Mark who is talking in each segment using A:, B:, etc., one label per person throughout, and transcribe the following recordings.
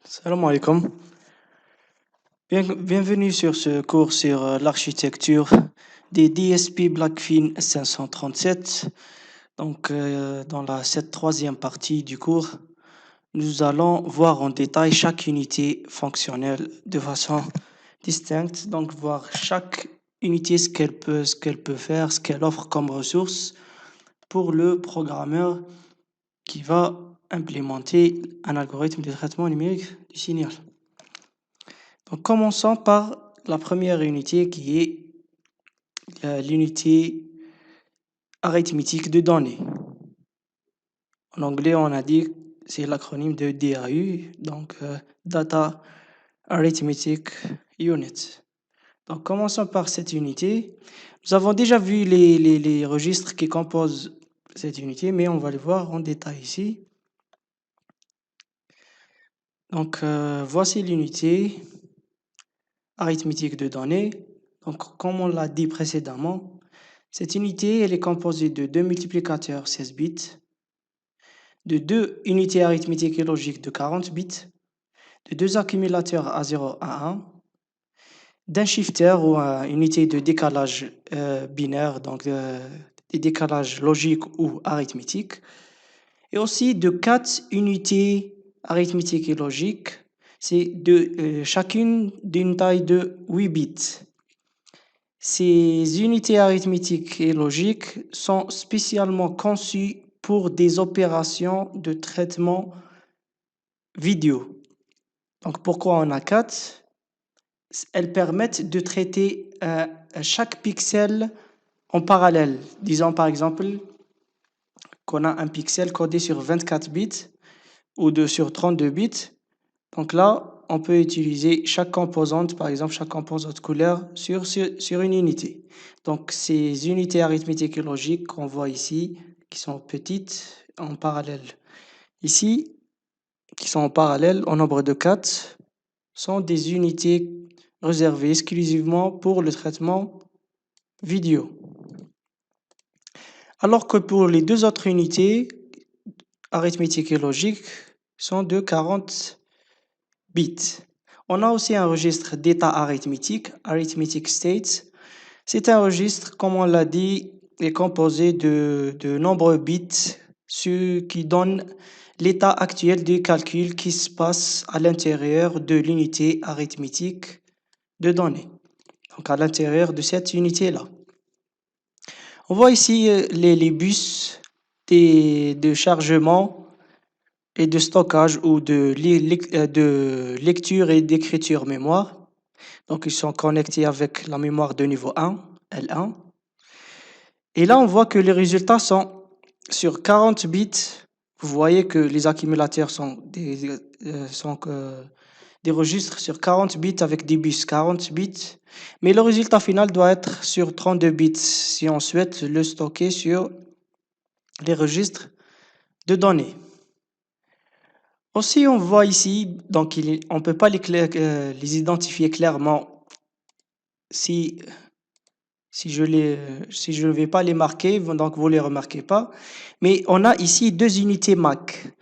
A: Salam alaikum. Bienvenue sur ce cours sur l'architecture des DSP Blackfin 537. Donc, dans cette troisième partie du cours, nous allons voir en détail chaque unité fonctionnelle de façon distincte. Donc, voir chaque unité, ce qu'elle peut faire, ce qu'elle offre comme ressources pour le programmeur qui va implémenter un algorithme de traitement numérique du signal. Donc, commençons par la première unité qui est l'unité arithmétique de données. En anglais, on a dit c'est l'acronyme de DAU, donc Data Arithmetic Unit. Donc, commençons par cette unité. Nous avons déjà vu les registres qui composent cette unité, mais on va les voir en détail ici. Donc, voici l'unité arithmétique de données. Donc, comme on l'a dit précédemment, cette unité elle est composée de deux multiplicateurs 16 bits, de deux unités arithmétiques et logiques de 40 bits, de deux accumulateurs A0, A1, d'un shifter ou une unité de décalage binaire, donc des décalages logiques ou arithmétiques, et aussi de quatre unités arithmétiques et logiques, c'est chacune d'une taille de 8 bits. Ces unités arithmétiques et logiques sont spécialement conçues pour des opérations de traitement vidéo. Donc, pourquoi on a 4? Elles permettent de traiter chaque pixel en parallèle. Disons par exemple qu'on a un pixel codé sur 24 bits ou sur 32 bits. Donc là, on peut utiliser chaque composante, par exemple chaque composante couleur sur une unité. Donc ces unités arithmétiques et logiques qu'on voit ici, qui sont petites en parallèle. Ici, qui sont en parallèle au nombre de 4, sont des unités réservées exclusivement pour le traitement vidéo. Alors que pour les deux autres unités, arithmétiques et logiques, sont de 40 bits. On a aussi un registre d'état arithmétique, arithmetic states. C'est un registre, comme on l'a dit, est composé de nombreux bits, ce qui donne l'état actuel des calculs qui se passent à l'intérieur de l'unité arithmétique de données. Donc à l'intérieur de cette unité-là. On voit ici les bus de chargement et de stockage ou de lecture et d'écriture mémoire. Donc, ils sont connectés avec la mémoire de niveau 1, L1. Et là, on voit que les résultats sont sur 40 bits. Vous voyez que les accumulateurs sont des registres sur 40 bits avec des bus 40 bits. Mais le résultat final doit être sur 32 bits si on souhaite le stocker sur les registres de données. Aussi, on voit ici, donc on ne peut pas les identifier clairement si je ne vais pas les marquer, donc vous ne les remarquez pas. Mais on a ici deux unités MAC.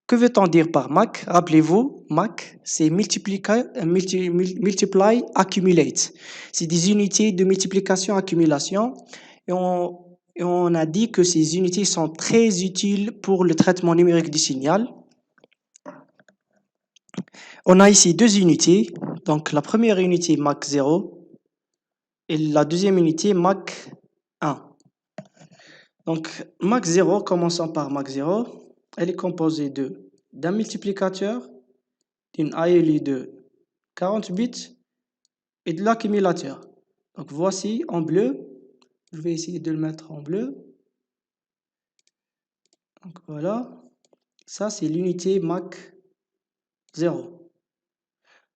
A: Que veut-on dire par MAC? Rappelez-vous, MAC, c'est multiply, accumulate. C'est des unités de multiplication, accumulation. Et on a dit que ces unités sont très utiles pour le traitement numérique du signal. On a ici deux unités, donc la première unité MAC 0 et la deuxième unité MAC 1. Donc MAC 0, commençons par MAC 0, elle est composée d'un multiplicateur, d'une ALU de 40 bits et de l'accumulateur. Donc voici en bleu, je vais essayer de le mettre en bleu. Donc voilà, ça c'est l'unité MAC 0.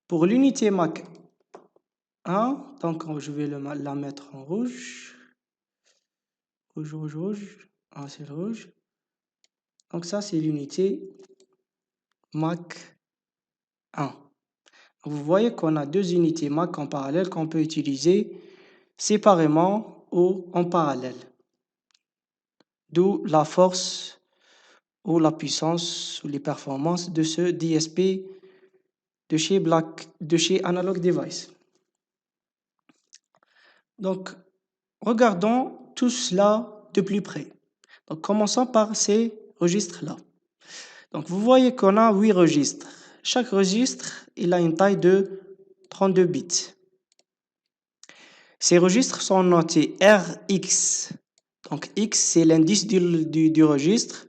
A: Pour l'unité MAC 1, donc je vais la mettre en rouge. Rouge, rouge, rouge. Ah, c'est le rouge. Donc ça, c'est l'unité MAC 1. Vous voyez qu'on a deux unités MAC en parallèle qu'on peut utiliser séparément ou en parallèle. D'où la force ou la puissance ou les performances de ce DSP de chez Analog Device. Donc, regardons tout cela de plus près. Donc, commençons par ces registres-là. Donc, vous voyez qu'on a 8 registres. Chaque registre, il a une taille de 32 bits. Ces registres sont notés RX. Donc, X, c'est l'indice du registre.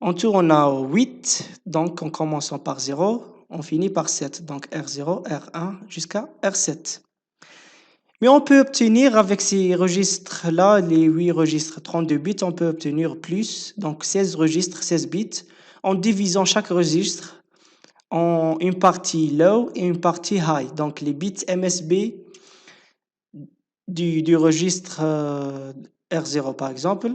A: En tout, on a 8. Donc, en commençant par 0, on finit par 7. Donc, R0, R1 jusqu'à R7. Mais on peut obtenir avec ces registres-là, les 8 registres 32 bits, on peut obtenir plus, donc 16 registres, 16 bits, en divisant chaque registre en une partie low et une partie high. Donc les bits MSB du registre R0 par exemple,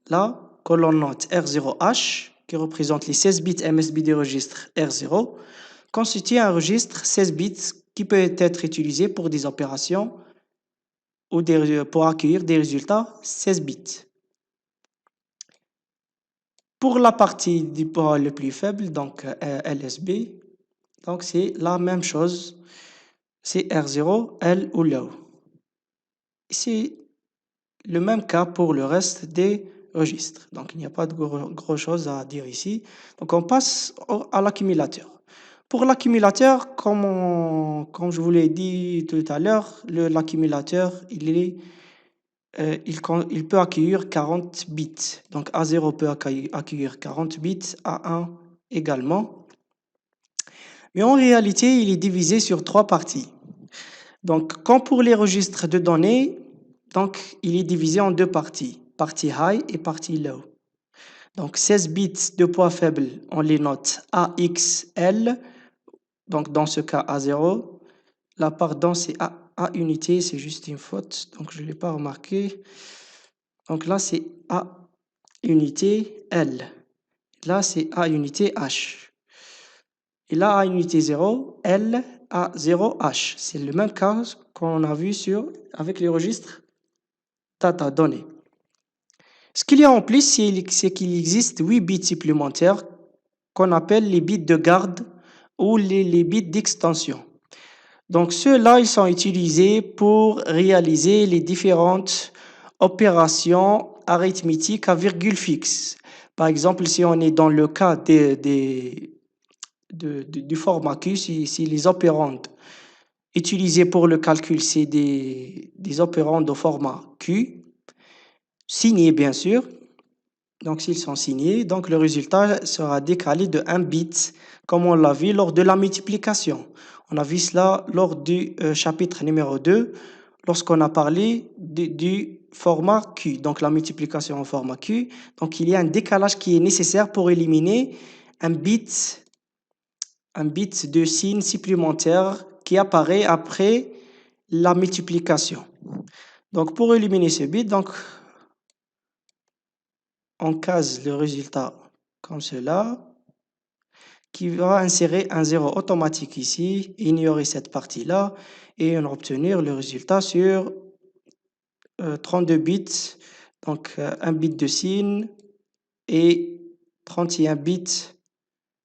A: là, que l'on note R0H, qui représente les 16 bits MSB du registre R0, constitue un registre 16 bits qui peut être utilisé pour des opérations ou pour accueillir des résultats 16 bits. Pour la partie du port le plus faible, donc LSB, donc c'est la même chose, c'est R0, L ou low. C'est le même cas pour le reste des registres. Donc il n'y a pas de gros chose à dire ici. Donc on passe à l'accumulateur. Pour l'accumulateur, comme je vous l'ai dit tout à l'heure, l'accumulateur, il peut accueillir 40 bits. Donc A0 peut accueillir 40 bits, A1 également. Mais en réalité, il est divisé sur 3 parties. Donc, comme pour les registres de données, donc, il est divisé en 2 parties, partie high et partie low. Donc 16 bits de poids faible, on les note AXL, donc dans ce cas A0. Là, pardon, c'est A unité, c'est juste une faute, donc je ne l'ai pas remarqué. Donc là, c'est A unité L. Là, c'est A unité H. Et là, A unité 0, L, A0H. C'est le même cas qu'on a vu avec les registres data données. Ce qu'il y a en plus, c'est qu'il existe 8 bits supplémentaires qu'on appelle les bits de garde ou les bits d'extension. Donc ceux-là, ils sont utilisés pour réaliser les différentes opérations arithmétiques à virgule fixe. Par exemple, si on est dans le cas du format Q, si les opérandes utilisées pour le calcul, c'est des opérandes au format Q, signés bien sûr. Donc s'ils sont signés, donc le résultat sera décalé de 1 bit, comme on l'a vu lors de la multiplication. On a vu cela lors du chapitre numéro 2, lorsqu'on a parlé du format Q, donc la multiplication au format Q. Donc il y a un décalage qui est nécessaire pour éliminer un bit de signe supplémentaire qui apparaît après la multiplication. Donc pour éliminer ce bit, donc on case le résultat comme cela, qui va insérer un 0 automatique ici, ignorer cette partie-là, et on va obtenir le résultat sur 32 bits, donc 1 bit de signe et 31 bits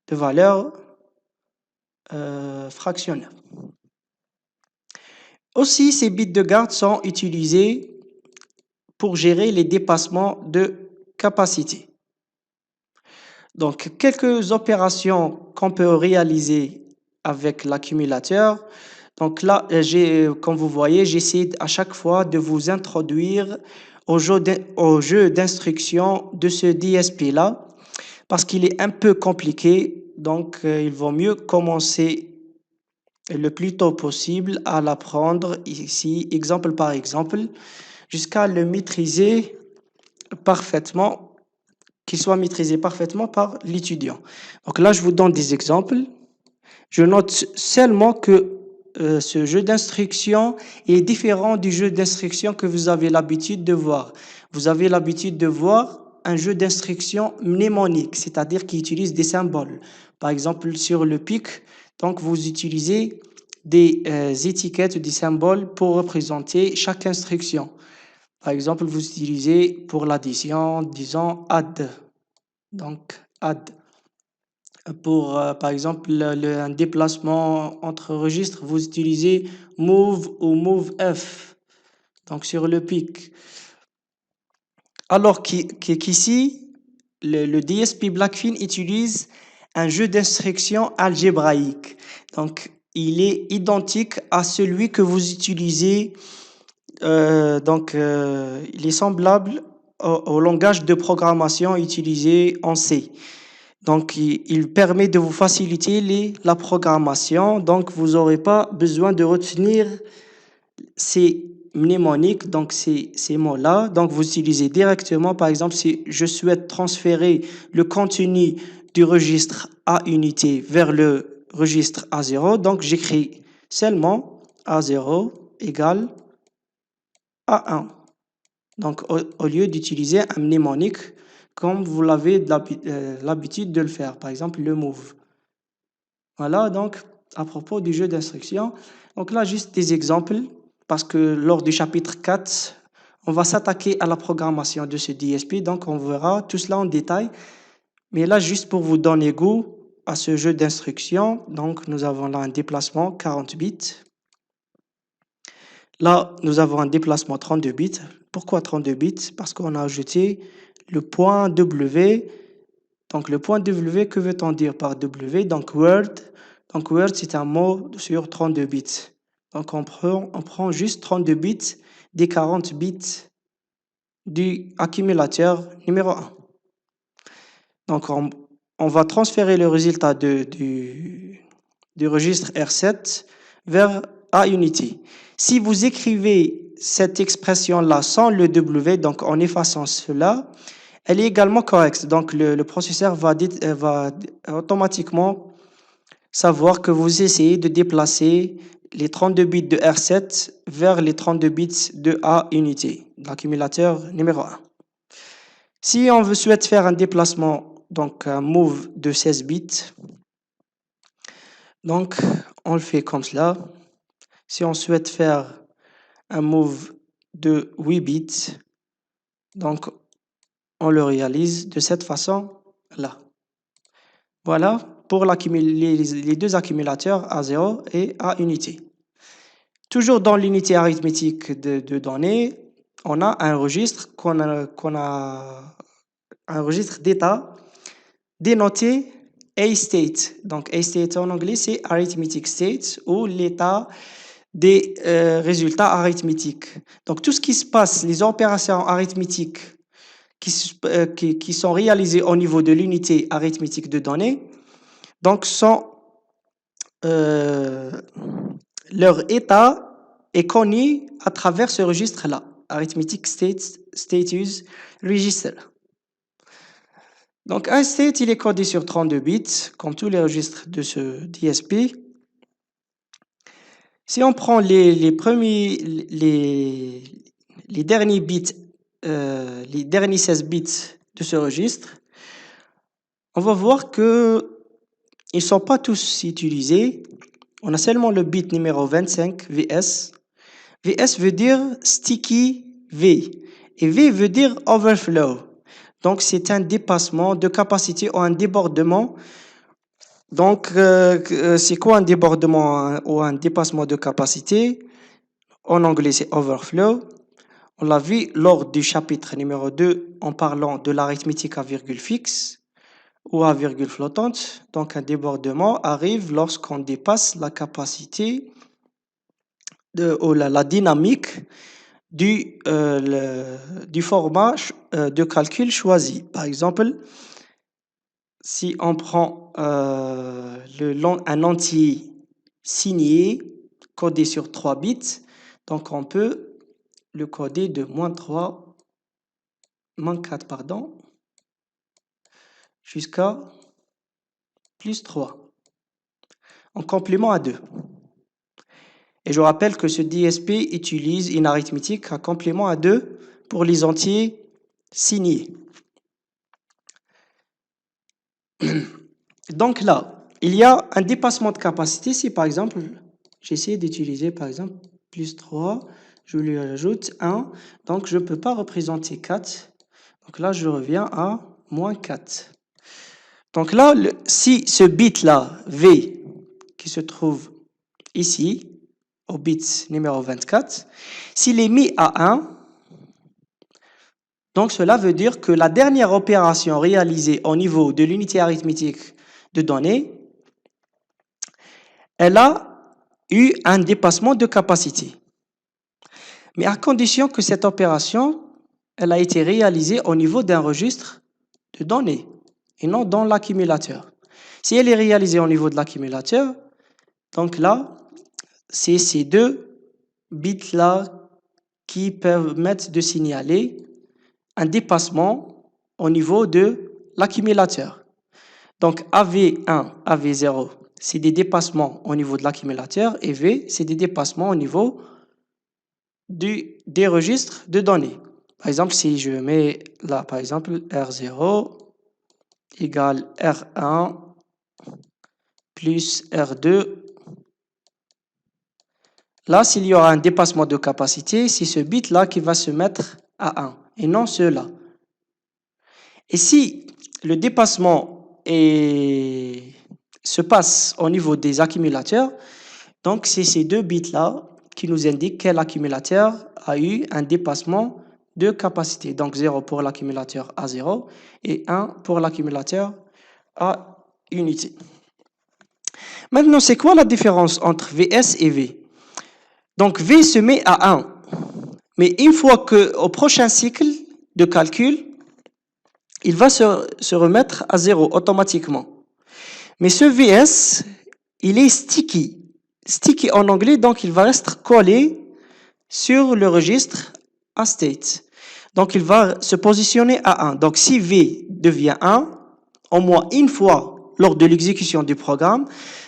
A: de valeur fractionnaire. Aussi, ces bits de garde sont utilisés pour gérer les dépassements de capacité. Donc, quelques opérations qu'on peut réaliser avec l'accumulateur. Donc là, comme vous voyez, j'essaie à chaque fois de vous introduire au jeu d'instruction de ce DSP-là, parce qu'il est un peu compliqué. Donc, il vaut mieux commencer le plus tôt possible à l'apprendre ici, exemple par exemple, jusqu'à le maîtriser parfaitement, qu'il soit maîtrisé parfaitement par l'étudiant. Donc là, je vous donne des exemples. Je note seulement que ce jeu d'instruction est différent du jeu d'instruction que vous avez l'habitude de voir. Vous avez l'habitude de voir un jeu d'instruction mnémonique, c'est-à-dire qui utilise des symboles. Par exemple, sur le PIC, donc vous utilisez des étiquettes ou des symboles pour représenter chaque instruction. Par exemple, vous utilisez pour l'addition, disons add. Donc add. Pour, par exemple, un déplacement entre registres, vous utilisez move ou move F, donc sur le pic. Alors qu'ici, le DSP Blackfin utilise un jeu d'instructions algébraïque. Donc, il est identique à celui que vous utilisez. Il est semblable au langage de programmation utilisé en C. Donc, il permet de vous faciliter la programmation. Donc, vous n'aurez pas besoin de retenir ces mnémoniques, donc ces mots-là. Donc, vous utilisez directement, par exemple, si je souhaite transférer le contenu du registre A unité vers le registre A0, donc j'écris seulement A0 égale A1. Donc, au lieu d'utiliser un mnémonique comme vous l'avez l'habitude de le faire, par exemple le move. Voilà, donc, à propos du jeu d'instructions. Donc là, juste des exemples, parce que lors du chapitre 4, on va s'attaquer à la programmation de ce DSP, donc on verra tout cela en détail. Mais là, juste pour vous donner goût à ce jeu d'instructions, donc nous avons là un déplacement 40 bits. Là, nous avons un déplacement 32 bits. Pourquoi 32 bits? Parce qu'on a ajouté le point W. Donc, le point W, que veut-on dire par W? Donc, Word. Donc, Word, c'est un mot sur 32 bits. Donc, on prend juste 32 bits des 40 bits du accumulateur numéro 1. Donc, on va transférer le résultat du registre R7 vers A unity. Si vous écrivez cette expression-là sans le W, donc en effaçant cela, elle est également correcte. Donc, le processeur va automatiquement savoir que vous essayez de déplacer les 32 bits de R7 vers les 32 bits de A unité, l'accumulateur numéro 1. Si on souhaite faire un déplacement, donc un move de 16 bits, donc on le fait comme cela. Si on souhaite faire un move de 8 bits, donc on le réalise de cette façon-là. Voilà pour les deux accumulateurs A0 et A unité. Toujours dans l'unité arithmétique de données, on a un registre un registre d'état dénoté A-state. Donc A-state en anglais, c'est arithmetic state ou l'état des résultats arithmétiques. Donc tout ce qui se passe, les opérations arithmétiques qui sont réalisées au niveau de l'unité arithmétique de données, donc leur état est connu à travers ce registre-là, Arithmetic Status Register. Donc un state, il est codé sur 32 bits, comme tous les registres de ce DSP. Si on prend les derniers bits, les derniers 16 bits de ce registre, on va voir que ils ne sont pas tous utilisés. On a seulement le bit numéro 25, VS. VS veut dire sticky V. Et V veut dire overflow. Donc, c'est un dépassement de capacité ou un débordement. Donc, c'est quoi un débordement ou un dépassement de capacité? En anglais, c'est overflow. On l'a vu lors du chapitre numéro 2 en parlant de l'arithmétique à virgule fixe ou à virgule flottante. Donc, un débordement arrive lorsqu'on dépasse la capacité ou la dynamique du format de calcul choisi. Par exemple, si on prend un entier signé, codé sur 3 bits, donc on peut le coder de -4, pardon, jusqu'à +3, en complément à 2. Et je rappelle que ce DSP utilise une arithmétique à complément à 2 pour les entiers signés. Donc là, il y a un dépassement de capacité. Si par exemple, j'essaie d'utiliser par exemple +3, je lui ajoute 1, donc je ne peux pas représenter 4. Donc là, je reviens à -4. Donc là, si ce bit-là, V, qui se trouve ici, au bit numéro 24, s'il est mis à 1, donc cela veut dire que la dernière opération réalisée au niveau de l'unité arithmétique de données, elle a eu un dépassement de capacité. Mais à condition que cette opération, elle a été réalisée au niveau d'un registre de données et non dans l'accumulateur. Si elle est réalisée au niveau de l'accumulateur, donc là, c'est ces deux bits-là qui permettent de signaler un dépassement au niveau de l'accumulateur. Donc AV1, AV0, c'est des dépassements au niveau de l'accumulateur et V, c'est des dépassements au niveau des registres de données. Par exemple, si je mets là, par exemple, R0 égale R1 plus R2, là, s'il y aura un dépassement de capacité, c'est ce bit-là qui va se mettre à 1 et non ceux-là. Et si le dépassement se passe au niveau des accumulateurs, donc c'est ces deux bits-là qui nous indiquent quel accumulateur a eu un dépassement de capacité. Donc 0 pour l'accumulateur A0 et 1 pour l'accumulateur A unité. Maintenant, c'est quoi la différence entre VS et V? Donc V se met à 1. Mais une fois qu'au prochain cycle de calcul, il va se remettre à 0 automatiquement. Mais ce VS, il est sticky. Sticky en anglais, donc il va rester collé sur le registre à state. Donc il va se positionner à 1. Donc si V devient 1, au moins une fois lors de l'exécution du programme,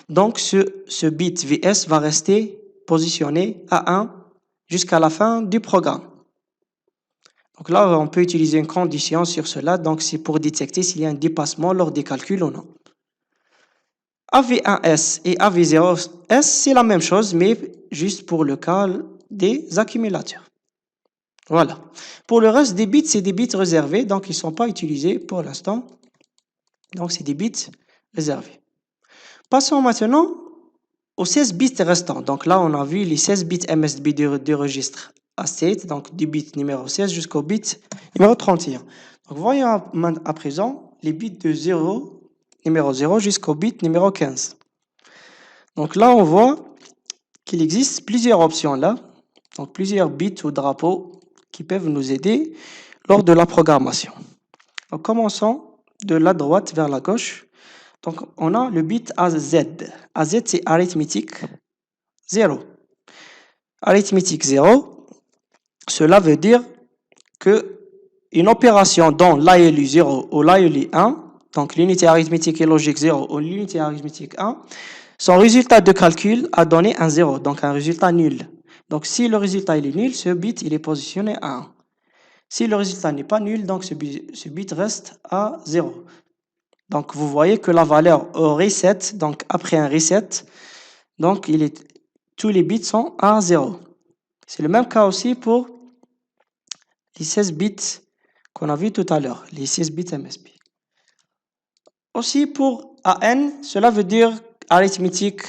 A: donc ce bit VS va rester positionné à 1 jusqu'à la fin du programme. Donc là, on peut utiliser une condition sur cela, donc c'est pour détecter s'il y a un dépassement lors des calculs ou non. AV1S et AV0S, c'est la même chose, mais juste pour le cas des accumulateurs. Voilà. Pour le reste des bits, c'est des bits réservés, donc ils ne sont pas utilisés pour l'instant. Donc c'est des bits réservés. Passons maintenant aux 16 bits restants. Donc là, on a vu les 16 bits MSB du registre à state, donc du bit numéro 16 jusqu'au bit numéro 31. Donc voyons à présent les bits de 0, numéro 0 jusqu'au bit numéro 15. Donc là, on voit qu'il existe plusieurs options là, donc plusieurs bits ou drapeaux qui peuvent nous aider lors de la programmation. Donc commençons de la droite vers la gauche. Donc on a le bit AZ. AZ c'est arithmétique 0. Arithmétique 0, cela veut dire que une opération dont l'ALU 0 ou l'ALU 1, donc l'unité arithmétique et logique 0 ou l'unité arithmétique 1, son résultat de calcul a donné un 0, donc un résultat nul. Donc si le résultat il est nul, ce bit il est positionné à 1. Si le résultat n'est pas nul, donc ce bit reste à 0. Donc vous voyez que la valeur au reset, donc après un reset, donc tous les bits sont à 0. C'est le même cas aussi pour les 16 bits qu'on a vu tout à l'heure, les 16 bits MSB. Aussi pour AN, cela veut dire arithmétique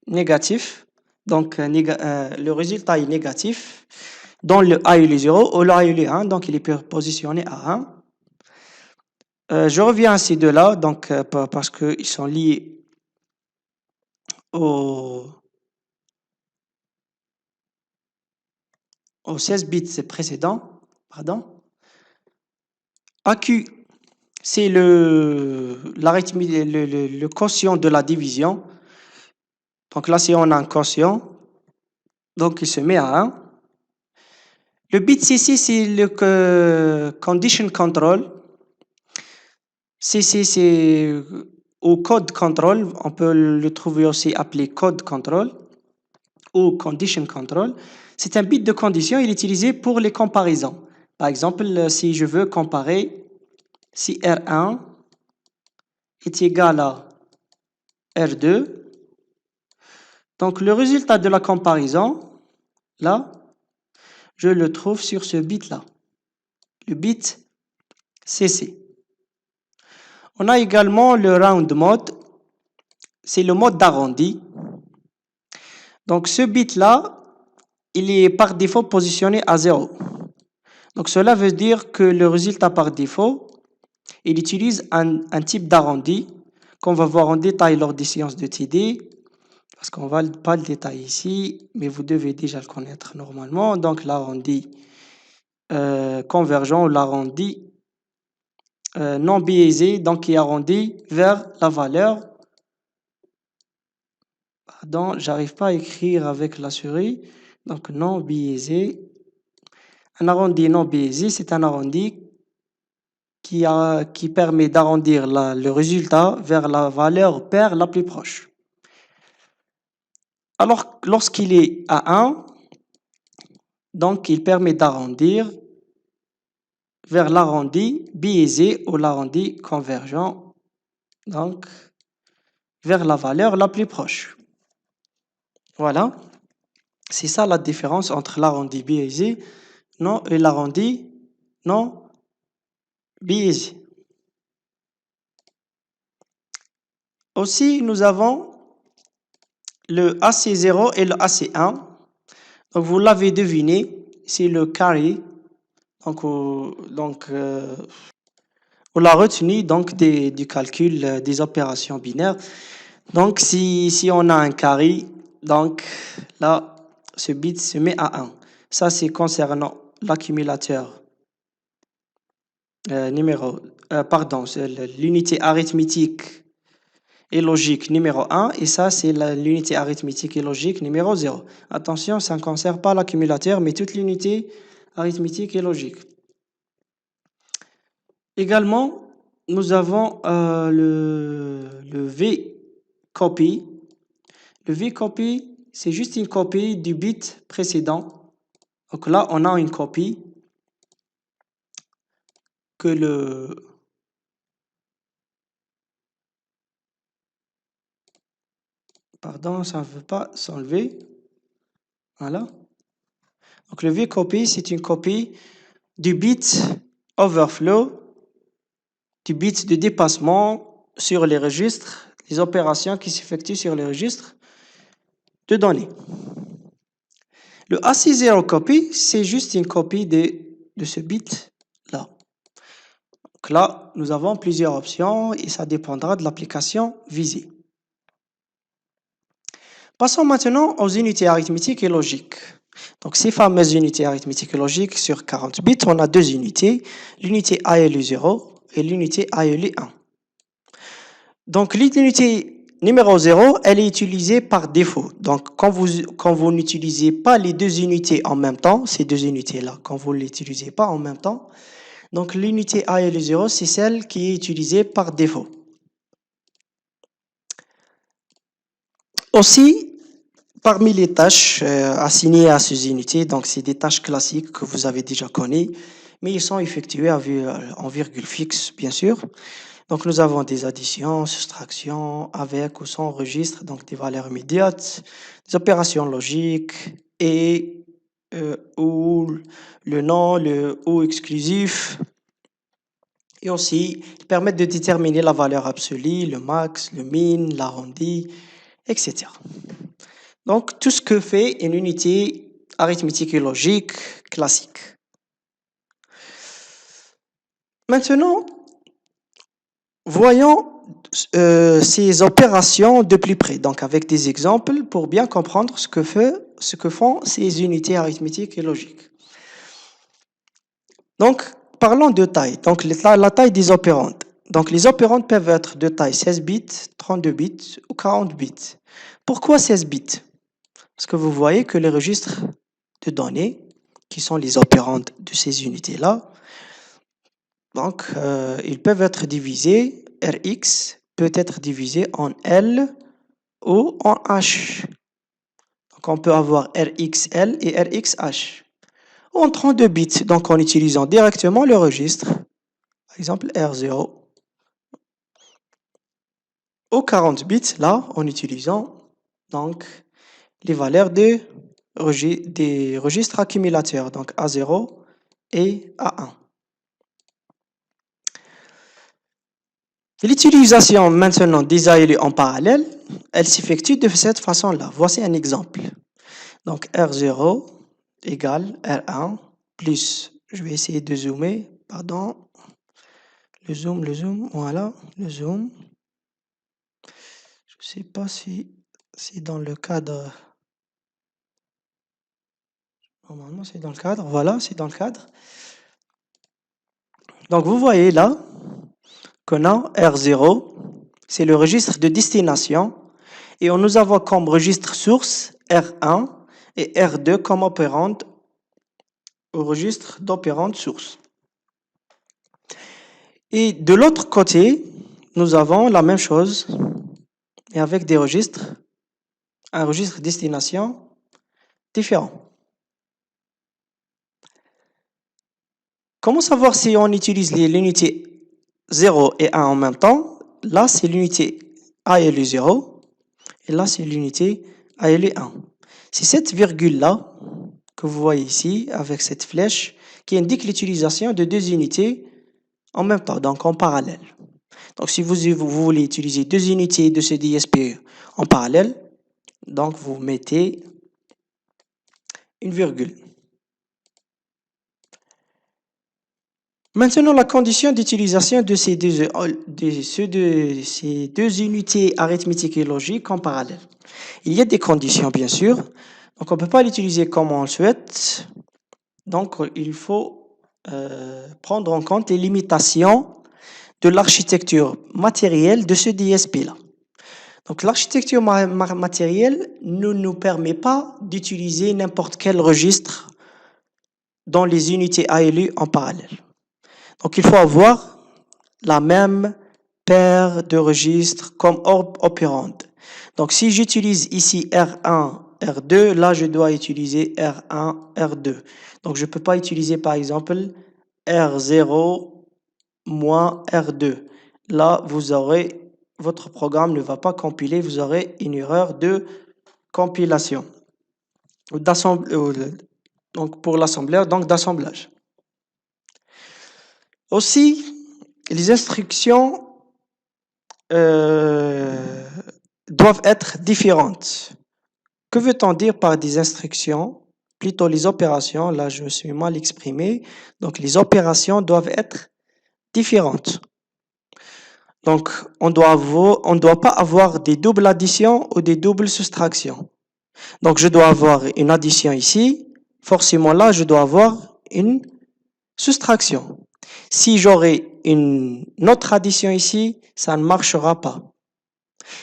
A: négatif. Donc le résultat est négatif. Dans le A il est 0 ou le A il est 1, donc il est positionné à 1. Je reviens à ces deux-là, donc parce qu'ils sont liés aux 16 bits précédents. Pardon. AQ, c'est le quotient de la division. Donc là, si on a un quotient, donc il se met à 1. Le bit CC, c'est le condition control. CC, c'est au code control. On peut le trouver aussi appelé code control ou condition control. C'est un bit de condition. Il est utilisé pour les comparaisons. Par exemple, si je veux comparer si R1 est égal à R2, donc le résultat de la comparaison, là, je le trouve sur ce bit-là, le bit CC. On a également le round mode, c'est le mode d'arrondi. Donc ce bit-là, il est par défaut positionné à 0. Donc cela veut dire que le résultat par défaut, il utilise un type d'arrondi qu'on va voir en détail lors des séances de TD, parce qu'on ne va pas le détailler ici, mais vous devez déjà le connaître normalement. Donc l'arrondi convergent ou l'arrondi non biaisé, donc qui arrondit vers la valeur. Pardon, j'arrive pas à écrire avec la souris. Donc non biaisé. Un arrondi non biaisé, c'est un arrondi qui permet d'arrondir le résultat vers la valeur paire la plus proche. Alors, lorsqu'il est à 1, donc il permet d'arrondir vers l'arrondi biaisé ou l'arrondi convergent, donc vers la valeur la plus proche. Voilà, c'est ça la différence entre l'arrondi biaisé et l'arrondi non biaisé. Aussi, nous avons le AC0 et le AC1. Donc, vous l'avez deviné, c'est le carry. Donc, on l'a retenu donc du calcul des opérations binaires. Donc, si on a un carry, donc là, ce bit se met à 1. Ça, c'est concernant l'accumulateur c'est l'unité arithmétique et logique numéro 1, et ça, c'est l'unité arithmétique et logique numéro 0. Attention, ça ne concerne pas l'accumulateur, mais toute l'unité arithmétique et logique. Également, nous avons le V-copy. Le V-copy, c'est juste une copie du bit précédent. Donc là, on a une copie que Pardon, ça ne veut pas s'enlever. Voilà. Donc le V-copy, c'est une copie du bit overflow, du bit de dépassement sur les registres, les opérations qui s'effectuent sur les registres de données. Le AC0 copy, c'est juste une copie de ce bit-là. Donc là, nous avons plusieurs options et ça dépendra de l'application visée. Passons maintenant aux unités arithmétiques et logiques. Donc ces fameuses unités arithmétiques et logiques, sur 40 bits, on a deux unités, l'unité ALU0 et l'unité ALU1. Donc l'unité numéro 0, elle est utilisée par défaut. Donc quand vous n'utilisez pas les deux unités en même temps, ces deux unités-là, quand vous ne les utilisez pas en même temps, donc l'unité ALU0, c'est celle qui est utilisée par défaut. Aussi, parmi les tâches assignées à ces unités, donc c'est des tâches classiques que vous avez déjà connues, mais ils sont effectués en virgule fixe, bien sûr. Donc nous avons des additions, soustractions, avec ou sans registre, donc des valeurs immédiates, des opérations logiques et ou le non, le ou exclusif. Et aussi, ils permettent de déterminer la valeur absolue, le max, le min, l'arrondi, etc. Donc, tout ce que fait une unité arithmétique et logique classique. Maintenant, voyons ces opérations de plus près, donc avec des exemples pour bien comprendre ce que font ces unités arithmétiques et logiques. Donc, parlons de taille. Donc, la taille des opérandes. Donc, les opérandes peuvent être de taille 16 bits, 32 bits ou 40 bits. Pourquoi 16 bits? Parce que vous voyez que les registres de données, qui sont les opérandes de ces unités-là, donc, ils peuvent être divisés, Rx peut être divisé en L ou en H. Donc, on peut avoir RxL et RxH. En 32 bits, donc en utilisant directement le registre, par exemple R0, ou 40 bits, là, en utilisant donc les valeurs des registres accumulateurs, donc A0 et A1. L'utilisation maintenant des ALU en parallèle, elle s'effectue de cette façon-là. Voici un exemple. Donc R0 égale R1 plus, je vais essayer de zoomer, pardon, le zoom, voilà, le zoom. Je ne sais pas si c'est dans le cadre. Normalement, c'est dans le cadre. Voilà, c'est dans le cadre. Donc, vous voyez là qu'on a R0, c'est le registre de destination. Et nous avons comme registre source R1 et R2 comme opérande au registre d'opérande source. Et de l'autre côté, nous avons la même chose, et avec des registres, un registre destination différent. Comment savoir si on utilise l'unité 0 et 1 en même temps? Là, c'est l'unité ALU 0 et là, c'est l'unité ALU 1. C'est cette virgule-là que vous voyez ici avec cette flèche qui indique l'utilisation de deux unités en même temps, donc en parallèle. Donc, si vous voulez utiliser deux unités de ce DSP en parallèle, donc vous mettez une virgule. Maintenant, la condition d'utilisation de ces deux unités arithmétiques et logiques en parallèle. Il y a des conditions, bien sûr. Donc, on ne peut pas l'utiliser comme on le souhaite. Donc, il faut prendre en compte les limitations de l'architecture matérielle de ce DSP-là. Donc, l'architecture matérielle ne nous permet pas d'utiliser n'importe quel registre dans les unités ALU en parallèle. Donc, il faut avoir la même paire de registres comme opérande. Donc, si j'utilise ici R1, R2, là, je dois utiliser R1, R2. Donc, je ne peux pas utiliser, par exemple, R0 moins R2. Là, votre programme ne va pas compiler, vous aurez une erreur de compilation. Donc, pour l'assembleur, donc d'assemblage. Aussi, les instructions doivent être différentes. Que veut-on dire par des instructions? Plutôt les opérations, là je me suis mal exprimé. Donc les opérations doivent être différentes. Donc on ne doit pas avoir des doubles additions ou des doubles soustractions. Donc je dois avoir une addition ici, forcément là je dois avoir une soustraction. Si j'aurais une autre addition ici, ça ne marchera pas.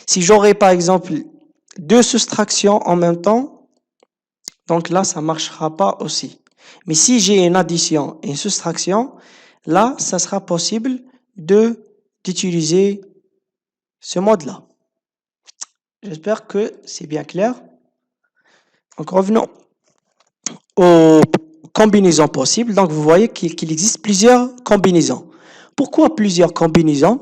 A: Si j'aurais par exemple deux soustractions en même temps, donc là ça ne marchera pas aussi. Mais si j'ai une addition et une soustraction, là ça sera possible d'utiliser ce mode-là. J'espère que c'est bien clair. Donc revenons aux combinaisons possibles. Donc vous voyez qu'il existe plusieurs combinaisons. Pourquoi plusieurs combinaisons?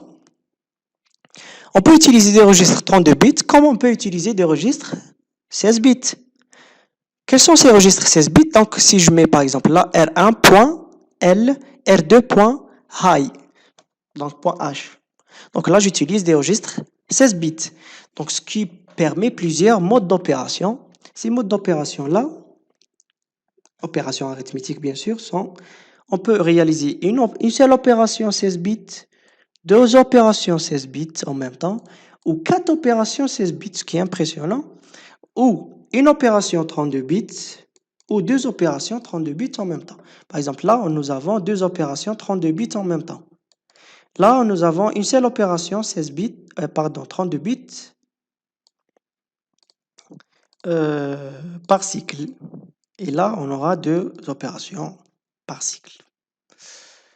A: On peut utiliser des registres 32 bits comme on peut utiliser des registres 16 bits. Quels sont ces registres 16 bits? Donc si je mets par exemple là R1.L, R2.high, donc .h. Donc là j'utilise des registres 16 bits. Donc ce qui permet plusieurs modes d'opération. Ces modes d'opération là, opérations arithmétiques bien sûr, on peut réaliser une seule opération 16 bits, deux opérations 16 bits en même temps, ou quatre opérations 16 bits, ce qui est impressionnant, ou une opération 32 bits, ou deux opérations 32 bits en même temps. Par exemple, là, nous avons deux opérations 32 bits en même temps. Là, nous avons une seule opération 32 bits par cycle. Et là, on aura deux opérations par cycle.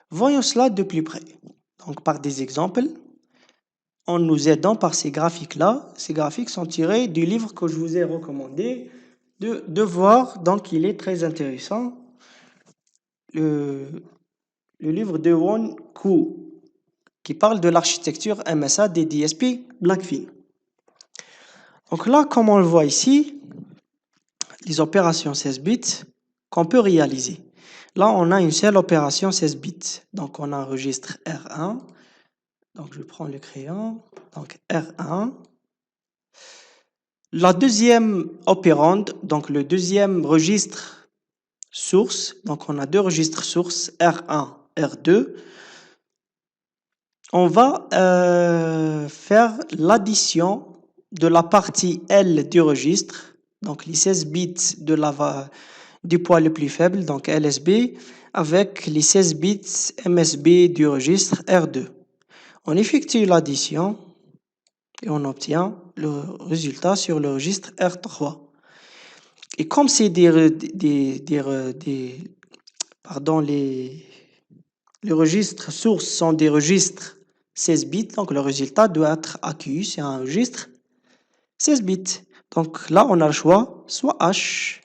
A: Voyons cela de plus près. Donc, par des exemples, en nous aidant par ces graphiques-là. Ces graphiques sont tirés du livre que je vous ai recommandé de voir. Donc, il est très intéressant. Le livre de Won Koo, qui parle de l'architecture MSA des DSP Blackfin. Donc là, comme on le voit ici, les opérations 16 bits qu'on peut réaliser. Là, on a une seule opération 16 bits. Donc, on a un registre R1, Donc, je prends le crayon. Donc, R1. La deuxième opérande, donc le deuxième registre source, donc on a deux registres sources, R1, R2. On va faire l'addition de la partie L du registre, donc les 16 bits du poids le plus faible, donc LSB, avec les 16 bits MSB du registre R2. On effectue l'addition et on obtient le résultat sur le registre R3. Et comme c'est les registres sources sont des registres 16 bits, donc le résultat doit être AQ, c'est un registre 16 bits. Donc là, on a le choix, soit H,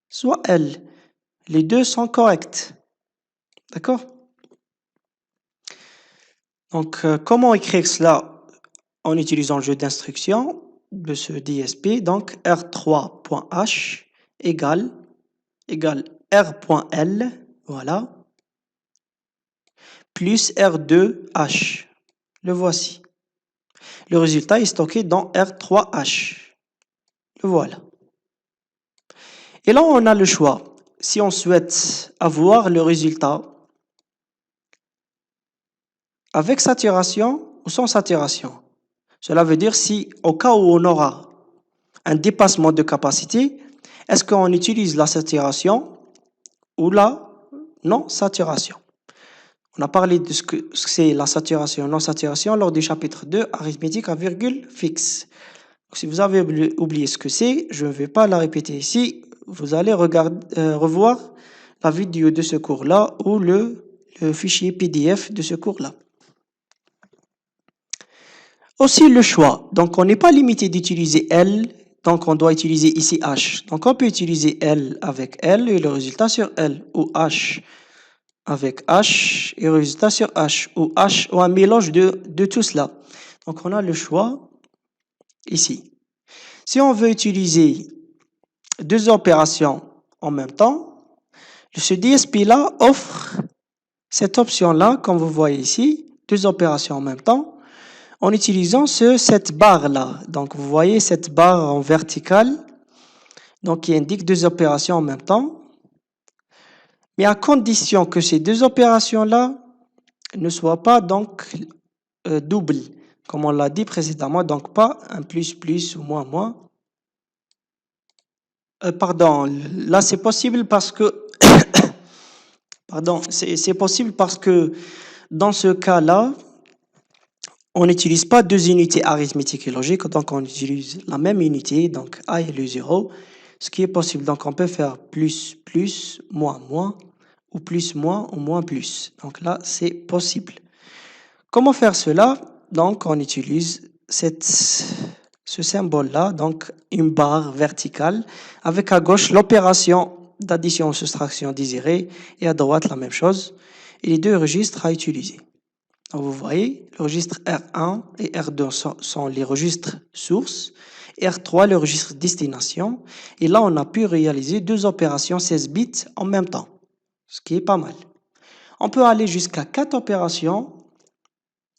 A: soit L. Les deux sont corrects. D'accord? Donc, comment écrire cela en utilisant le jeu d'instructions de ce DSP? Donc, R3.H égale R.L, voilà, plus R2H. Le voici. Le résultat est stocké dans R3H. Le voilà. Et là, on a le choix. Si on souhaite avoir le résultat avec saturation ou sans saturation. Cela veut dire si, au cas où on aura un dépassement de capacité, est-ce qu'on utilise la saturation ou la non-saturation? On a parlé de ce que c'est la saturation, non-saturation lors du chapitre 2, arithmétique à virgule fixe. Si vous avez oublié ce que c'est, je ne vais pas la répéter ici. Vous allez revoir la vidéo de ce cours-là ou le fichier PDF de ce cours-là. Aussi le choix. Donc, on n'est pas limité d'utiliser L. Donc, on doit utiliser ici H. Donc, on peut utiliser L avec L et le résultat sur L. Ou H avec H et le résultat sur H. Ou H ou un mélange de tout cela. Donc, on a le choix ici. Si on veut utiliser deux opérations en même temps, ce DSP-là offre cette option-là, comme vous voyez ici, deux opérations en même temps, en utilisant cette barre-là. Donc, vous voyez cette barre en verticale, donc qui indique deux opérations en même temps, mais à condition que ces deux opérations-là ne soient pas donc doubles, comme on l'a dit précédemment, donc pas un plus ou moins. Pardon, là c'est possible parce que pardon, c'est possible parce que dans ce cas-là, on n'utilise pas deux unités arithmétiques et logiques, donc on utilise la même unité, donc A est le 0, ce qui est possible. Donc on peut faire plus, moins, ou plus, moins, ou moins, plus. Donc là, c'est possible. Comment faire cela? Donc on utilise ce symbole-là, donc une barre verticale, avec à gauche l'opération d'addition ou soustraction désirée, et à droite la même chose, et les deux registres à utiliser. Donc vous voyez, le registre R1 et R2 sont les registres sources, R3 le registre destination, et là on a pu réaliser deux opérations 16 bits en même temps, ce qui est pas mal. On peut aller jusqu'à 4 opérations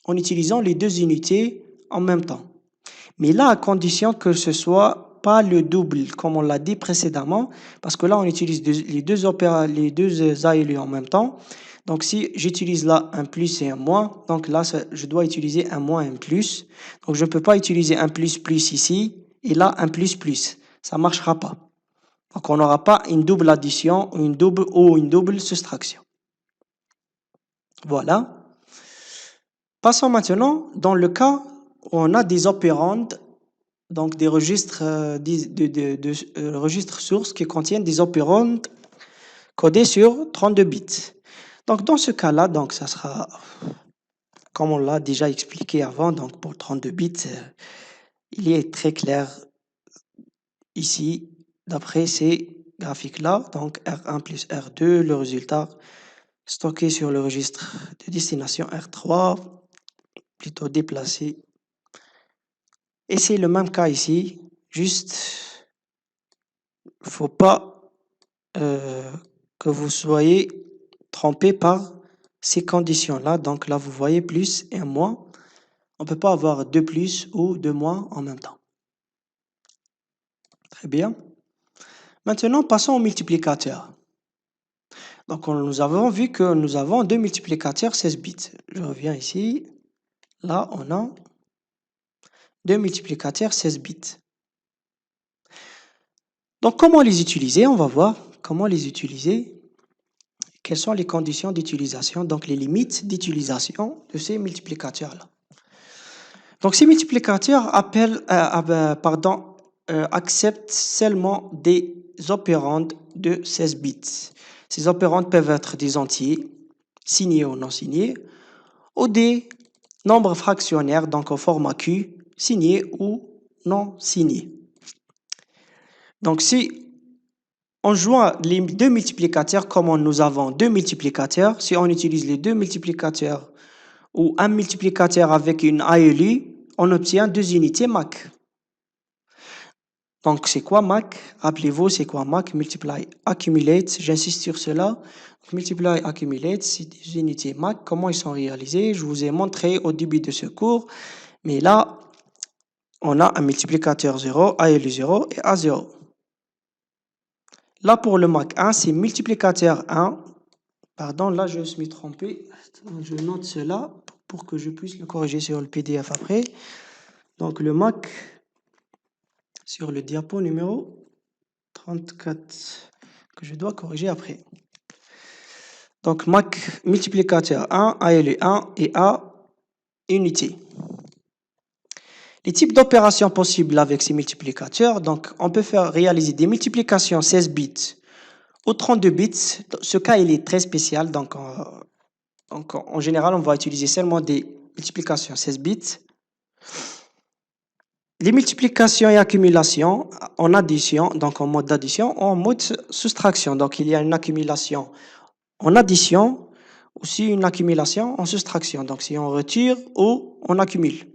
A: en utilisant les deux unités en même temps. Mais là, à condition que ce soit pas le double, comme on l'a dit précédemment, parce que là on utilise les deux ALU en même temps. Donc, si j'utilise là un plus et un moins, donc là, je dois utiliser un moins et un plus. Donc, je ne peux pas utiliser un plus ici et là un plus. Ça ne marchera pas. Donc, on n'aura pas une double addition ou une double soustraction. Voilà. Passons maintenant dans le cas où on a des opérandes, donc des registres, registres sources qui contiennent des opérandes codées sur 32 bits. Donc, dans ce cas-là, donc, ça sera, comme on l'a déjà expliqué avant, donc pour 32 bits, il est très clair ici, d'après ces graphiques-là, donc R1 plus R2, le résultat stocké sur le registre de destination R3, plutôt déplacé. Et c'est le même cas ici, juste, il ne faut pas que vous soyez trompé par ces conditions-là, donc là vous voyez plus et moins, on ne peut pas avoir 2 plus ou 2 moins en même temps. Très bien. Maintenant, passons au multiplicateur. Donc nous avons vu que nous avons deux multiplicateurs 16 bits. Je reviens ici. Là, on a deux multiplicateurs 16 bits. Donc comment les utiliser? On va voir comment les utiliser. Quelles sont les conditions d'utilisation, donc les limites d'utilisation de ces multiplicateurs-là. Donc ces multiplicateurs acceptent seulement des opérandes de 16 bits. Ces opérandes peuvent être des entiers, signés ou non signés, ou des nombres fractionnaires, donc au format Q, signés ou non signés. Donc si on joint les deux multiplicateurs, comme nous avons deux multiplicateurs, si on utilise les deux multiplicateurs ou un multiplicateur avec une ALU, on obtient deux unités MAC. Donc c'est quoi MAC? Rappelez-vous, c'est quoi MAC? Multiply Accumulate, j'insiste sur cela. Multiply Accumulate, c'est des unités MAC. Comment ils sont réalisés? Je vous ai montré au début de ce cours, mais là, on a un multiplicateur 0, ALU 0 et A0. Là, pour le MAC 1, c'est multiplicateur 1. Pardon, là, je me suis trompé. Je note cela pour que je puisse le corriger sur le PDF après. Donc, le MAC sur le diapo numéro 34 que je dois corriger après. Donc, MAC multiplicateur 1, ALU 1 et A unité. Les types d'opérations possibles avec ces multiplicateurs, donc on peut réaliser des multiplications 16 bits ou 32 bits. Ce cas, il est très spécial, donc en général, on va utiliser seulement des multiplications 16 bits. Les multiplications et accumulations en addition, donc en mode d'addition, ou en mode soustraction. Donc il y a une accumulation en addition, aussi une accumulation en soustraction. Donc si on retire ou on accumule.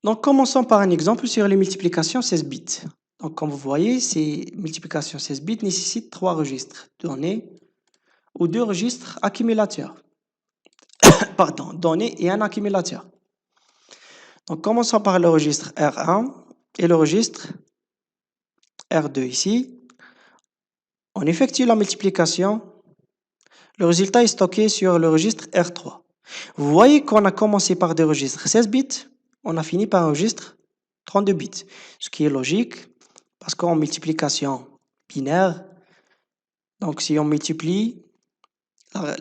A: Donc, commençons par un exemple sur les multiplications 16 bits. Donc, comme vous voyez, ces multiplications 16 bits nécessitent trois registres données ou deux registres accumulateurs. Pardon, données et un accumulateur. Donc, commençons par le registre R1 et le registre R2 ici. On effectue la multiplication. Le résultat est stocké sur le registre R3. Vous voyez qu'on a commencé par des registres 16 bits. On a fini par un registre 32 bits, ce qui est logique parce qu'en multiplication binaire, donc si on multiplie,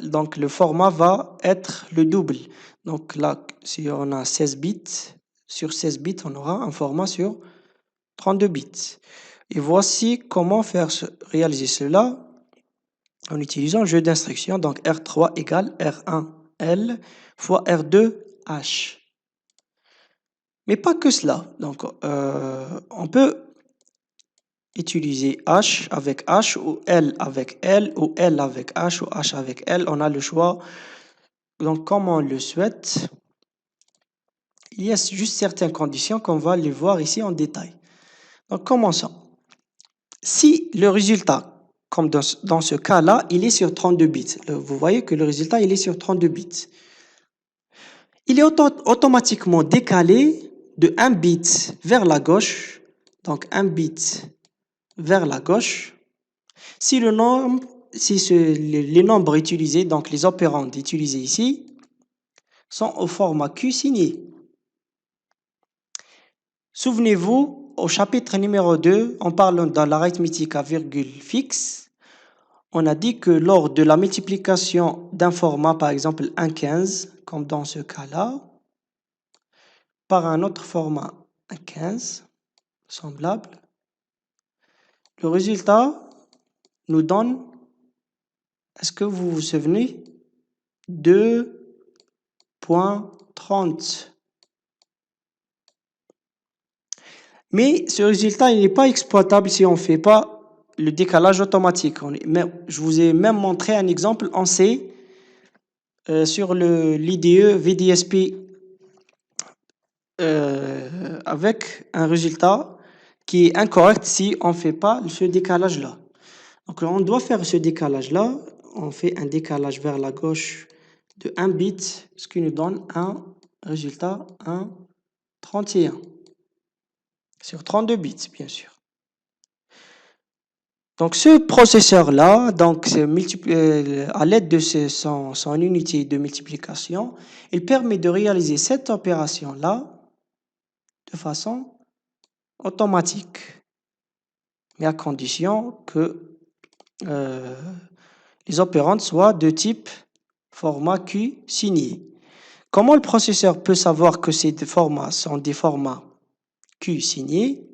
A: donc le format va être le double. Donc là, si on a 16 bits, sur 16 bits, on aura un format sur 32 bits. Et voici comment réaliser cela en utilisant le jeu d'instructions. Donc R3 égale R1L fois R2H. Mais pas que cela. Donc, on peut utiliser H avec H ou L avec L ou L avec H ou H avec L. On a le choix. Donc, comme on le souhaite, il y a juste certaines conditions qu'on va les voir ici en détail. Donc, commençons. Si le résultat, comme dans ce cas-là, il est sur 32 bits, vous voyez que le résultat, il est sur 32 bits. Il est automatiquement décalé de 1 bit vers la gauche, donc 1 bit vers la gauche, si les nombres utilisés, donc les opérandes utilisées ici, sont au format Q signé. Souvenez-vous, au chapitre numéro 2, en parlant de l'arithmétique à virgule fixe, on a dit que lors de la multiplication d'un format, par exemple 1,15, comme dans ce cas-là, par un autre format 1,15, semblable, le résultat nous donne, est-ce que vous vous souvenez, 2,30. Mais ce résultat il n'est pas exploitable si on ne fait pas le décalage automatique. Je vous ai même montré un exemple en C sur l'IDE VDSP avec un résultat qui est incorrect si on ne fait pas ce décalage-là. Donc on doit faire ce décalage-là. on fait un décalage vers la gauche de 1 bit, ce qui nous donne un résultat 1,31 sur 32 bits, bien sûr. Donc ce processeur-là, à l'aide de son unité de multiplication, il permet de réaliser cette opération-là de façon automatique, mais à condition que les opérandes soient de type format Q signé. Comment le processeur peut savoir que ces formats sont des formats Q signés?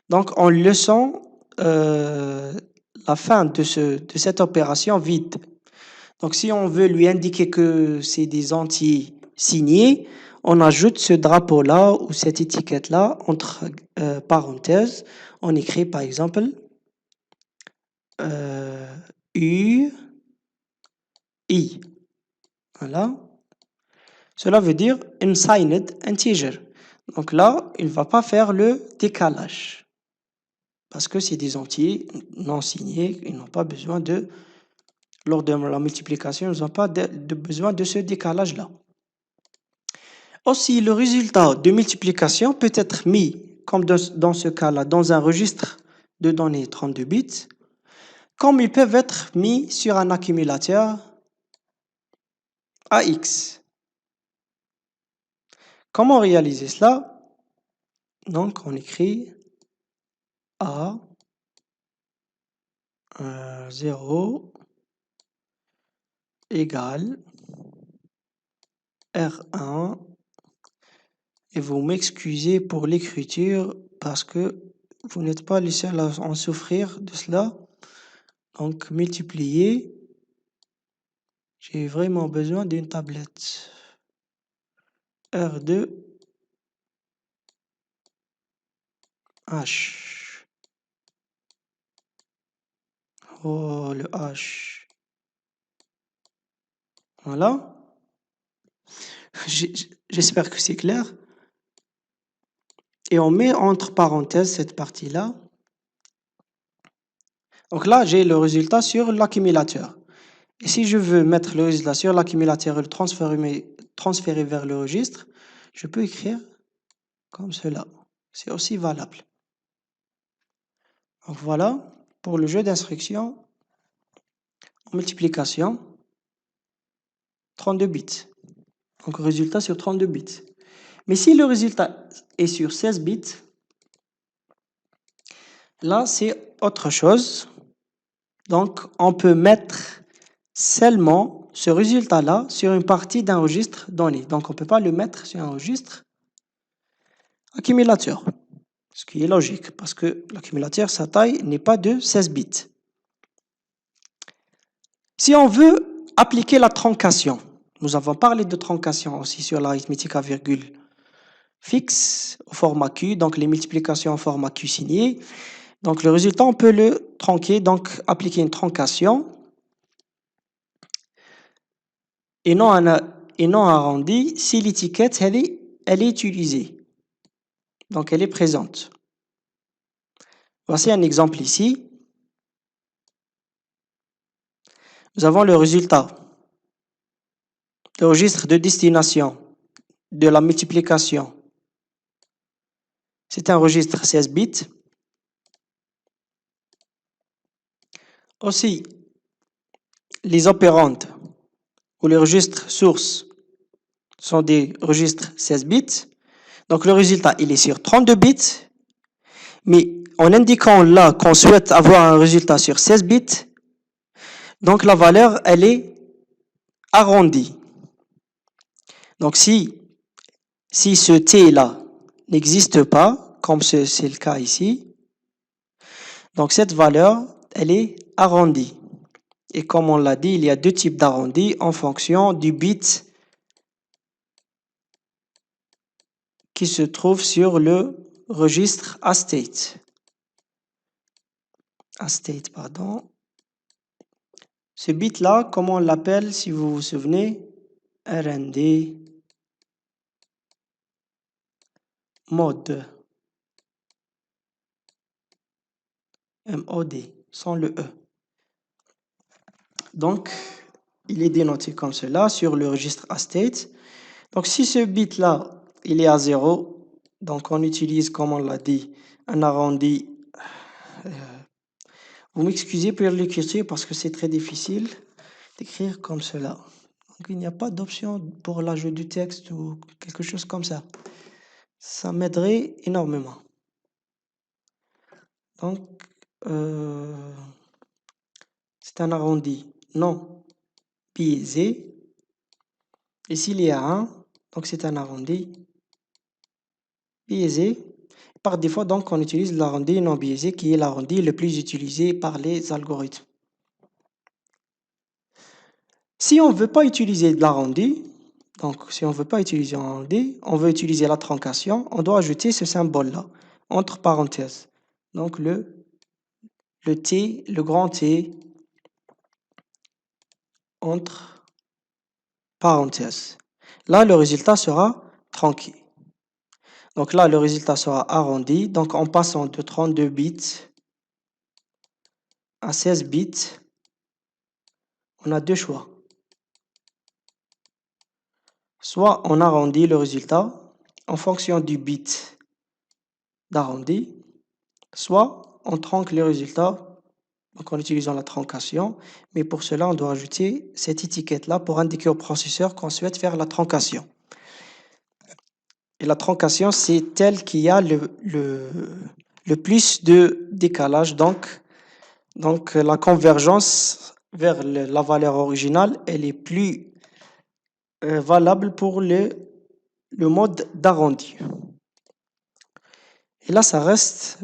A: Donc en laissant la fin de cette opération vide. Donc si on veut lui indiquer que c'est des entiers signés, on ajoute ce drapeau-là ou cette étiquette-là entre parenthèses. On écrit par exemple U, I. Voilà. Cela veut dire unsigned integer. Donc là, il ne va pas faire le décalage. Parce que c'est des entiers non signés, ils n'ont pas besoin de, lors de la multiplication, ils n'ont pas besoin de ce décalage-là. Aussi, le résultat de multiplication peut être mis, comme dans ce cas-là, dans un registre de données 32 bits, comme ils peuvent être mis sur un accumulateur AX. Comment réaliser cela? Donc, on écrit A 0 égale R1 et vous m'excusez pour l'écriture parce que vous n'êtes pas les seuls à en souffrir de cela. Donc, multiplier, j'ai vraiment besoin d'une tablette. R2 H. Oh, le H. Voilà. J'espère que c'est clair. Et on met entre parenthèses cette partie-là. Donc là, j'ai le résultat sur l'accumulateur. Et si je veux mettre le résultat sur l'accumulateur et le transférer vers le registre, je peux écrire comme cela. C'est aussi valable. Donc voilà pour le jeu d'instruction en multiplication 32 bits. Donc résultat sur 32 bits. Mais si le résultat est sur 16 bits, là c'est autre chose. Donc on peut mettre seulement ce résultat-là sur une partie d'un registre donné. Donc on ne peut pas le mettre sur un registre accumulateur. Ce qui est logique, parce que l'accumulateur, sa taille n'est pas de 16 bits. Si on veut appliquer la troncation, nous avons parlé de troncation aussi sur l'arithmétique à virgule fixe au format Q, donc les multiplications au format Q signé. Donc le résultat, on peut le tronquer, donc appliquer une troncation et non arrondi si l'étiquette, elle est utilisée. Donc elle est présente. Voici un exemple ici. Nous avons le résultat. Le registre de destination de la multiplication. C'est un registre 16 bits. Aussi, les opérandes ou les registres sources sont des registres 16 bits. Donc le résultat, il est sur 32 bits. Mais en indiquant là qu'on souhaite avoir un résultat sur 16 bits, donc la valeur, elle est arrondie. Donc si ce t-là n'existe pas, comme c'est le cas ici, donc cette valeur, elle est arrondie. Et comme on l'a dit, il y a deux types d'arrondis en fonction du bit qui se trouve sur le registre AState. Pardon. Ce bit-là, comment on l'appelle, si vous vous souvenez? RND mode. MOD, sans le E. Donc, il est dénoté comme cela sur le registre AState. Donc, si ce bit-là, il est à 0, donc on utilise, comme on l'a dit, un arrondi. Vous m'excusez pour l'écriture parce que c'est très difficile d'écrire comme cela. Donc, il n'y a pas d'option pour l'ajout du texte ou quelque chose comme ça. Ça m'aiderait énormément. Donc, c'est un arrondi non biaisé. Et s'il y a 1, donc c'est un arrondi biaisé. Par défaut, donc, on utilise l'arrondi non biaisé qui est l'arrondi le plus utilisé par les algorithmes. Si on ne veut pas utiliser de l'arrondi, donc si on ne veut pas utiliser l'arrondi, on veut utiliser la troncation, on doit ajouter ce symbole-là, entre parenthèses. Donc le T, le grand T, entre parenthèses. Là, le résultat sera tronqué. Donc là, le résultat sera arrondi. Donc en passant de 32 bits à 16 bits, on a deux choix. Soit on arrondit le résultat en fonction du bit d'arrondi, soit on tronque le résultat donc en utilisant la troncation, mais pour cela, on doit ajouter cette étiquette-là pour indiquer au processeur qu'on souhaite faire la troncation. Et la troncation, c'est elle qui a le plus de décalage. Donc la convergence vers la valeur originale, elle est plus valable pour le mode d'arrondi. Et là, ça reste,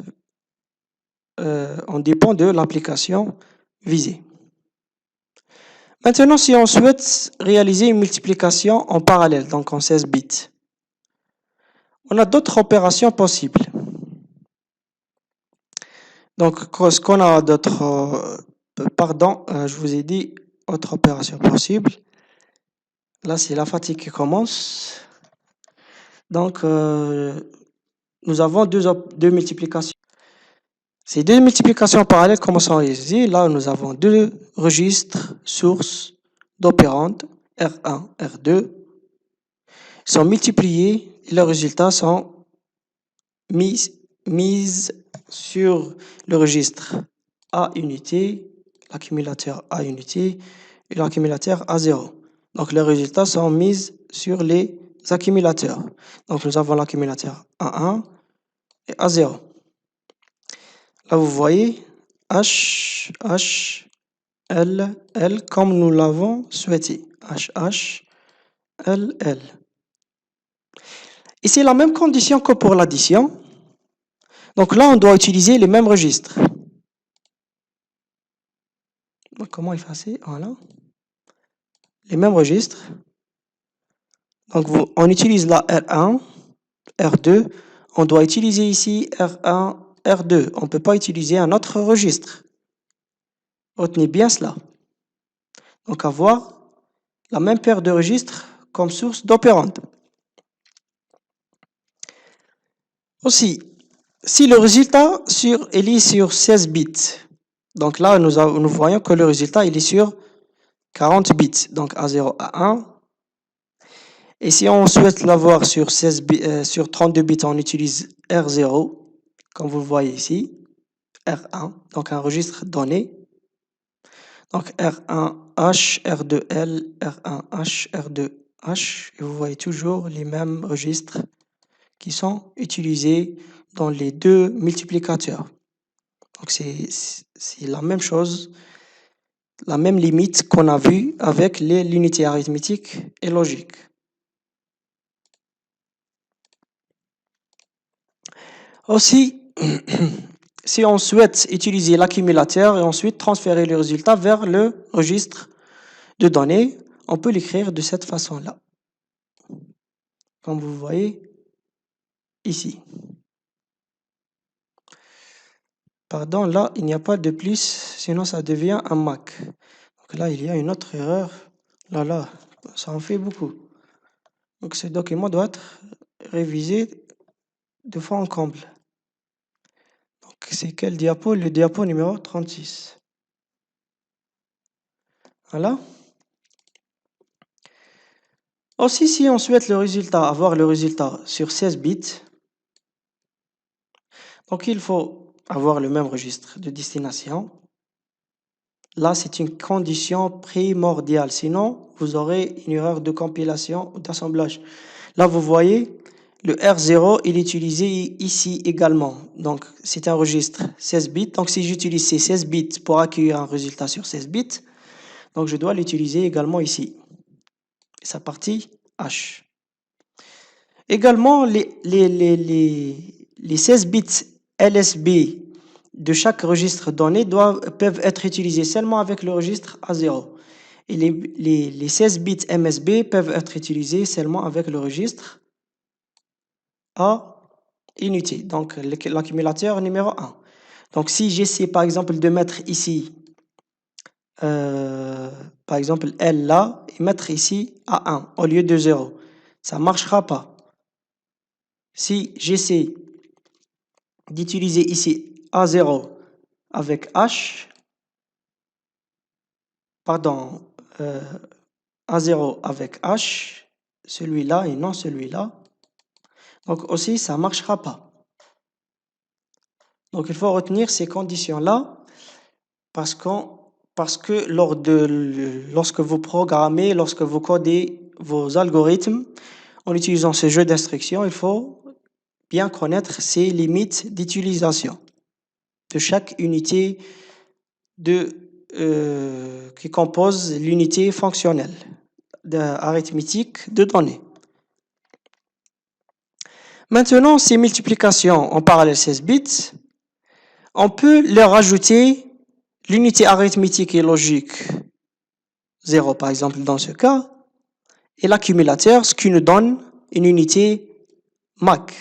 A: on dépend de l'application visée. Maintenant, si on souhaite réaliser une multiplication en parallèle, donc en 16 bits, on a d'autres opérations possibles. Donc, ce qu'on a d'autres, je vous ai dit autre opération possible. Là, c'est la fatigue qui commence. Donc, nous avons deux multiplications. Ces deux multiplications parallèles commencent à réaliser. Là, nous avons deux registres sources d'opérandes, R1, R2, sont multipliés et leurs résultats sont mis sur le registre A unité, l'accumulateur A unité et l'accumulateur A0. Donc, les résultats sont mis sur les accumulateurs. Donc, nous avons l'accumulateur A1 et A0. Là, vous voyez H, H, L, L, comme nous l'avons souhaité. H, H, L, L. Et c'est la même condition que pour l'addition. Donc là, on doit utiliser les mêmes registres. Comment effacer? Voilà. Les mêmes registres. Donc, on utilise la R1, R2. On doit utiliser ici R1, R2. On ne peut pas utiliser un autre registre. Retenez bien cela. Donc, avoir la même paire de registres comme source d'opérandes. Aussi, si le résultat est sur 16 bits, donc là, nous voyons que le résultat il est sur 40 bits, donc A0, A1. Et si on souhaite l'avoir sur 32 bits, on utilise R0, comme vous le voyez ici, R1, donc un registre donné. Donc R1H, R2L, R1H, R2H, et vous voyez toujours les mêmes registres qui sont utilisés dans les deux multiplicateurs. Donc c'est la même chose, la même limite qu'on a vue avec l'unité arithmétique et logique. Aussi, si on souhaite utiliser l'accumulateur et ensuite transférer le résultat vers le registre de données, on peut l'écrire de cette façon-là. Comme vous voyez ici. Pardon, là, il n'y a pas de plus, sinon ça devient un Mac. Donc là, il y a une autre erreur. Là, ça en fait beaucoup. Donc ce document doit être révisé de fond en comble. Donc c'est quel diapo? Le diapo numéro 36. Voilà. Aussi, si on souhaite avoir le résultat sur 16 bits, donc il faut avoir le même registre de destination. Là, c'est une condition primordiale. Sinon, vous aurez une erreur de compilation ou d'assemblage. Là, vous voyez, le R0, il est utilisé ici également. Donc, c'est un registre 16 bits. Donc, si j'utilise ces 16 bits pour accueillir un résultat sur 16 bits, donc je dois l'utiliser également ici. Sa partie H. Également, les 16 bits LSB de chaque registre donné peuvent être utilisés seulement avec le registre A0. Et les 16 bits MSB peuvent être utilisés seulement avec le registre A unité, donc l'accumulateur numéro 1. Donc si j'essaie par exemple de mettre ici, par exemple L là, et mettre ici A1 au lieu de 0, ça ne marchera pas. Si j'essaie d'utiliser ici A0 avec H, pardon, A0 avec H, celui-là et non celui-là, donc aussi ça ne marchera pas. Donc il faut retenir ces conditions-là parce que lorsque vous programmez, lorsque vous codez vos algorithmes en utilisant ce jeu d'instructions, il faut bien connaître ces limites d'utilisation de chaque unité qui compose l'unité fonctionnelle arithmétique de données. Maintenant, ces multiplications en parallèle 16 bits, on peut leur ajouter l'unité arithmétique et logique 0 par exemple dans ce cas, et l'accumulateur, ce qui nous donne une unité MAC.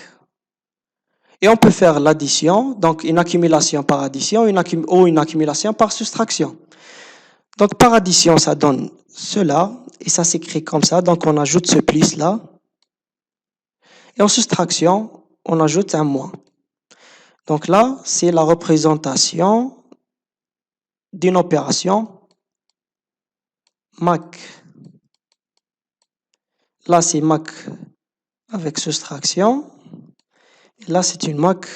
A: Et on peut faire l'addition, donc une accumulation par addition ou une accumulation par soustraction. Donc par addition, ça donne cela, et ça s'écrit comme ça, donc on ajoute ce plus là. Et en soustraction, on ajoute un moins. Donc là, c'est la représentation d'une opération MAC. Là, c'est MAC avec soustraction. Et là, c'est une MAC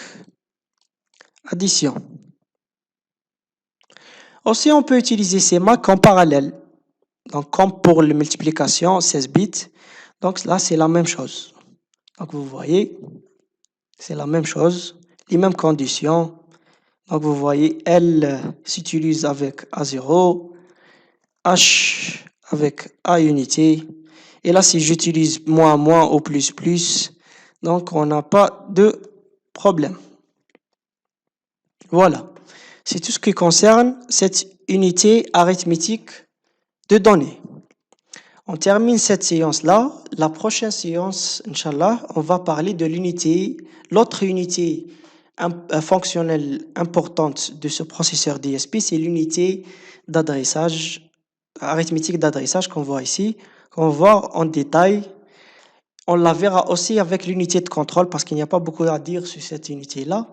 A: addition. Aussi, on peut utiliser ces MAC en parallèle. Donc, comme pour la multiplication 16 bits. Donc là, c'est la même chose. Donc, vous voyez, c'est la même chose, les mêmes conditions. Donc, vous voyez, L s'utilise avec A0, H avec A unité. Et là, si j'utilise moins, moins ou plus, plus, donc on n'a pas de problème. Voilà. C'est tout ce qui concerne cette unité arithmétique de données. On termine cette séance-là. La prochaine séance, Inch'Allah, on va parler de l'autre unité fonctionnelle importante de ce processeur DSP, c'est l'unité d'adressage, arithmétique d'adressage qu'on voit ici, qu'on voit en détail. On la verra aussi avec l'unité de contrôle parce qu'il n'y a pas beaucoup à dire sur cette unité-là.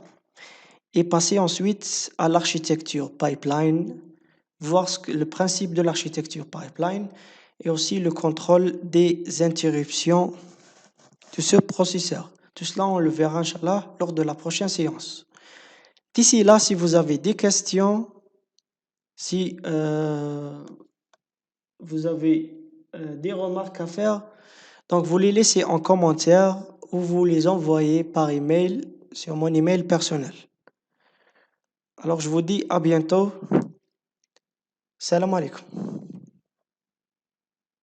A: Et passer ensuite à l'architecture pipeline, voir le principe de l'architecture pipeline et aussi le contrôle des interruptions de ce processeur. Tout cela, on le verra, Inch'Allah, lors de la prochaine séance. D'ici là, si vous avez des questions, si vous avez des remarques à faire, donc vous les laissez en commentaire ou vous les envoyez par email sur mon email personnel. Alors, je vous dis à bientôt. Salam alaikum.